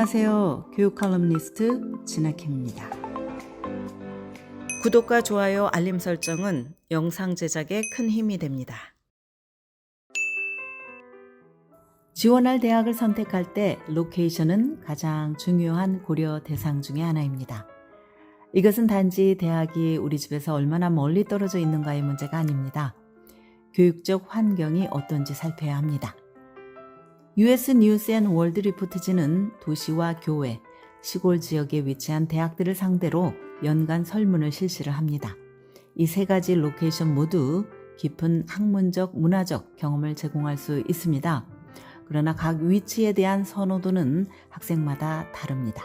안녕하세요. 교육 칼럼니스트 진아킴입니다. 구독과 좋아요, 알림 설정은 영상 제작에 큰 힘이 됩니다. 지원할 대학을 선택할 때 로케이션은 가장 중요한 고려 대상 중에 하나입니다. 이것은 단지 대학이 우리 집에서 얼마나 멀리 떨어져 있는가의 문제가 아닙니다. 교육적 환경이 어떤지 살펴야 합니다. US 뉴스 앤 월드 리포트지는 도시와 교외, 시골 지역에 위치한 대학들을 상대로 연간 설문을 실시를 합니다. 이 세 가지 로케이션 모두 깊은 학문적, 문화적 경험을 제공할 수 있습니다. 그러나 각 위치에 대한 선호도는 학생마다 다릅니다.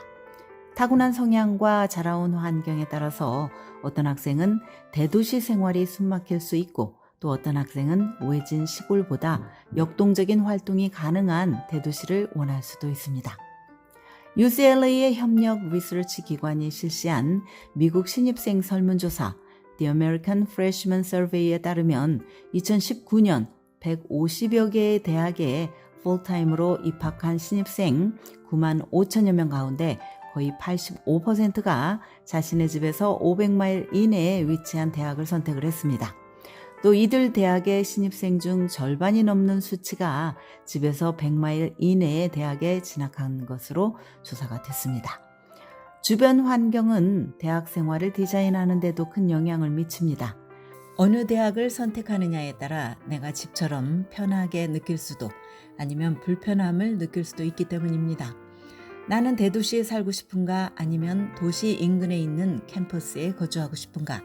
타고난 성향과 자라온 환경에 따라서 어떤 학생은 대도시 생활이 숨막힐 수 있고 또 어떤 학생은 외진 시골보다 역동적인 활동이 가능한 대도시를 원할 수도 있습니다. UCLA의 협력 리서치 기관이 실시한 미국 신입생 설문조사 The American Freshman Survey에 따르면 2019년 150여 개의 대학에 풀타임으로 입학한 신입생 9만 5천여 명 가운데 거의 85%가 자신의 집에서 500마일 이내에 위치한 대학을 선택을 했습니다. 또 이들 대학의 신입생 중 절반이 넘는 수치가 집에서 100마일 이내의 대학에 진학한 것으로 조사가 됐습니다. 주변 환경은 대학 생활을 디자인하는 데도 큰 영향을 미칩니다. 어느 대학을 선택하느냐에 따라 내가 집처럼 편하게 느낄 수도 아니면 불편함을 느낄 수도 있기 때문입니다. 나는 대도시에 살고 싶은가 아니면 도시 인근에 있는 캠퍼스에 거주하고 싶은가?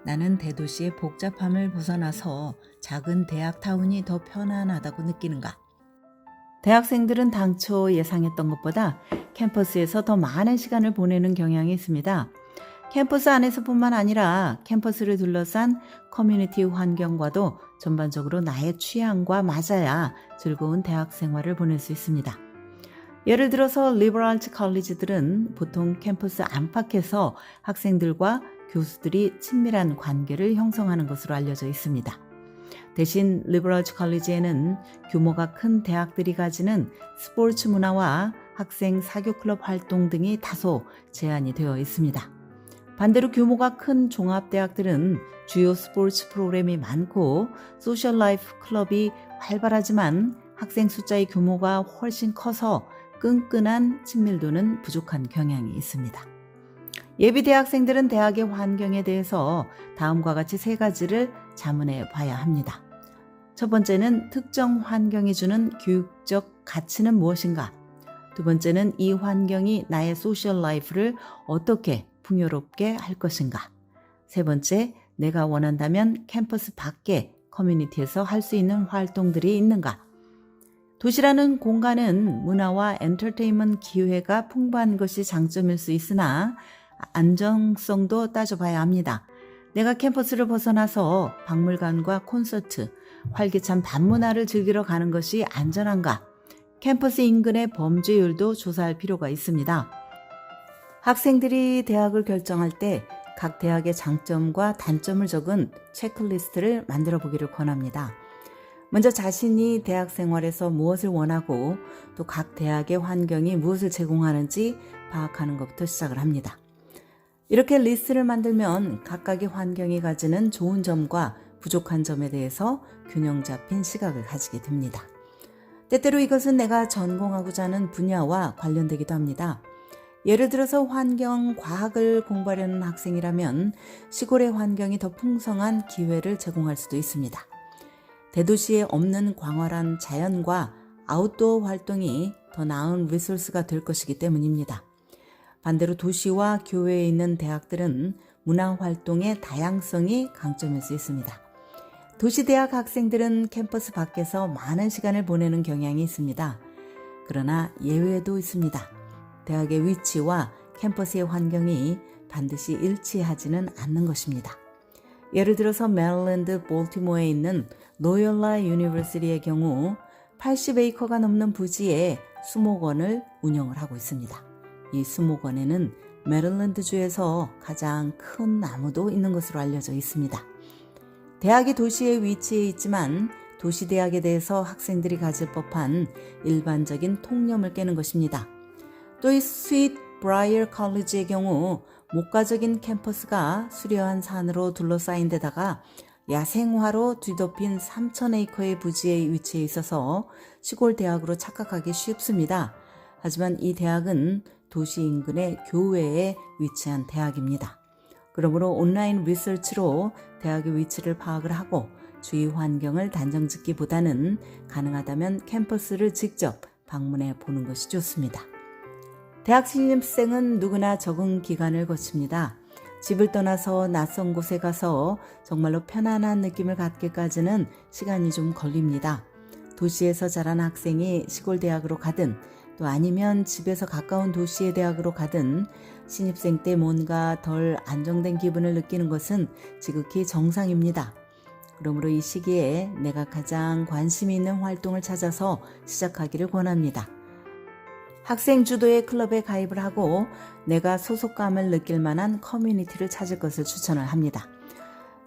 나는 대도시의 복잡함을 벗어나서 작은 대학타운이 더 편안하다고 느끼는가? 대학생들은 당초 예상했던 것보다 캠퍼스에서 더 많은 시간을 보내는 경향이 있습니다. 캠퍼스 안에서뿐만 아니라 캠퍼스를 둘러싼 커뮤니티 환경과도 전반적으로 나의 취향과 맞아야 즐거운 대학 생활을 보낼 수 있습니다. 예를 들어서 리버럴 아츠 컬리지들은 보통 캠퍼스 안팎에서 학생들과 교수들이 친밀한 관계를 형성하는 것으로 알려져 있습니다. 대신 리버럴 아츠 컬리지에는 규모가 큰 대학들이 가지는 스포츠 문화와 학생 사교 클럽 활동 등이 다소 제한이 되어 있습니다. 반대로 규모가 큰 종합대학들은 주요 스포츠 프로그램이 많고 소셜 라이프 클럽이 활발하지만 학생 숫자의 규모가 훨씬 커서 끈끈한 친밀도는 부족한 경향이 있습니다. 예비 대학생들은 대학의 환경에 대해서 다음과 같이 세 가지를 자문해 봐야 합니다. 첫 번째는 특정 환경이 주는 교육적 가치는 무엇인가? 두 번째는 이 환경이 나의 소셜 라이프를 어떻게 풍요롭게 할 것인가? 세 번째, 내가 원한다면 캠퍼스 밖에 커뮤니티에서 할 수 있는 활동들이 있는가? 도시라는 공간은 문화와 엔터테인먼트 기회가 풍부한 것이 장점일 수 있으나 안정성도 따져봐야 합니다. 내가 캠퍼스를 벗어나서 박물관과 콘서트, 활기찬 밤문화를 즐기러 가는 것이 안전한가? 캠퍼스 인근의 범죄율도 조사할 필요가 있습니다. 학생들이 대학을 결정할 때 각 대학의 장점과 단점을 적은 체크리스트를 만들어 보기를 권합니다. 먼저 자신이 대학 생활에서 무엇을 원하고 또 각 대학의 환경이 무엇을 제공하는지 파악하는 것부터 시작을 합니다. 이렇게 리스트를 만들면 각각의 환경이 가지는 좋은 점과 부족한 점에 대해서 균형 잡힌 시각을 가지게 됩니다. 때때로 이것은 내가 전공하고자 하는 분야와 관련되기도 합니다. 예를 들어서 환경과학을 공부하려는 학생이라면 시골의 환경이 더 풍성한 기회를 제공할 수도 있습니다. 대도시에 없는 광활한 자연과 아웃도어 활동이 더 나은 리소스가 될 것이기 때문입니다. 반대로 도시와 교외에 있는 대학들은 문화활동의 다양성이 강점일 수 있습니다. 도시대학 학생들은 캠퍼스 밖에서 많은 시간을 보내는 경향이 있습니다. 그러나 예외도 있습니다. 대학의 위치와 캠퍼스의 환경이 반드시 일치하지는 않는 것입니다. 예를 들어서 메릴랜드 볼티모어에 있는 로열라 유니버시티의 경우 80에이커가 넘는 부지에 수목원을 운영을 하고 있습니다. 이 수목원에는 메릴랜드주에서 가장 큰 나무도 있는 것으로 알려져 있습니다. 대학이 도시에 위치해 있지만 도시대학에 대해서 학생들이 가질 법한 일반적인 통념을 깨는 것입니다. 또 이 스윗 브라이어 컬리지의 경우 목가적인 캠퍼스가 수려한 산으로 둘러싸인 데다가 야생화로 뒤덮인 3,000에이커의 부지에 위치해 있어서 시골 대학으로 착각하기 쉽습니다. 하지만 이 대학은 도시 인근의 교외에 위치한 대학입니다. 그러므로 온라인 리서치로 대학의 위치를 파악을 하고 주위 환경을 단정 짓기보다는 가능하다면 캠퍼스를 직접 방문해 보는 것이 좋습니다. 대학 신입생은 누구나 적응 기간을 거칩니다. 집을 떠나서 낯선 곳에 가서 정말로 편안한 느낌을 갖기까지는 시간이 좀 걸립니다. 도시에서 자란 학생이 시골 대학으로 가든 또 아니면 집에서 가까운 도시의 대학으로 가든 신입생 때 뭔가 덜 안정된 기분을 느끼는 것은 지극히 정상입니다. 그러므로 이 시기에 내가 가장 관심 있는 활동을 찾아서 시작하기를 권합니다. 학생 주도의 클럽에 가입을 하고 내가 소속감을 느낄 만한 커뮤니티를 찾을 것을 추천을 합니다.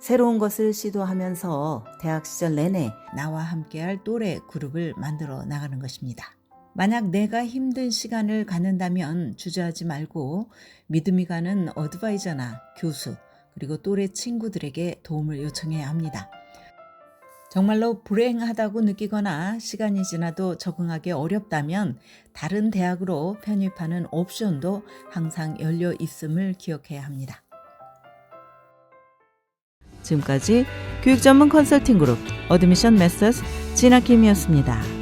새로운 것을 시도하면서 대학 시절 내내 나와 함께할 또래 그룹을 만들어 나가는 것입니다. 만약 내가 힘든 시간을 갖는다면 주저하지 말고 믿음이 가는 어드바이저나 교수 그리고 또래 친구들에게 도움을 요청해야 합니다. 정말로 불행하다고 느끼거나 시간이 지나도 적응하기 어렵다면 다른 대학으로 편입하는 옵션도 항상 열려 있음을 기억해야 합니다. 지금까지 교육 전문 컨설팅 그룹 어드미션 메서스 진아킴이었습니다.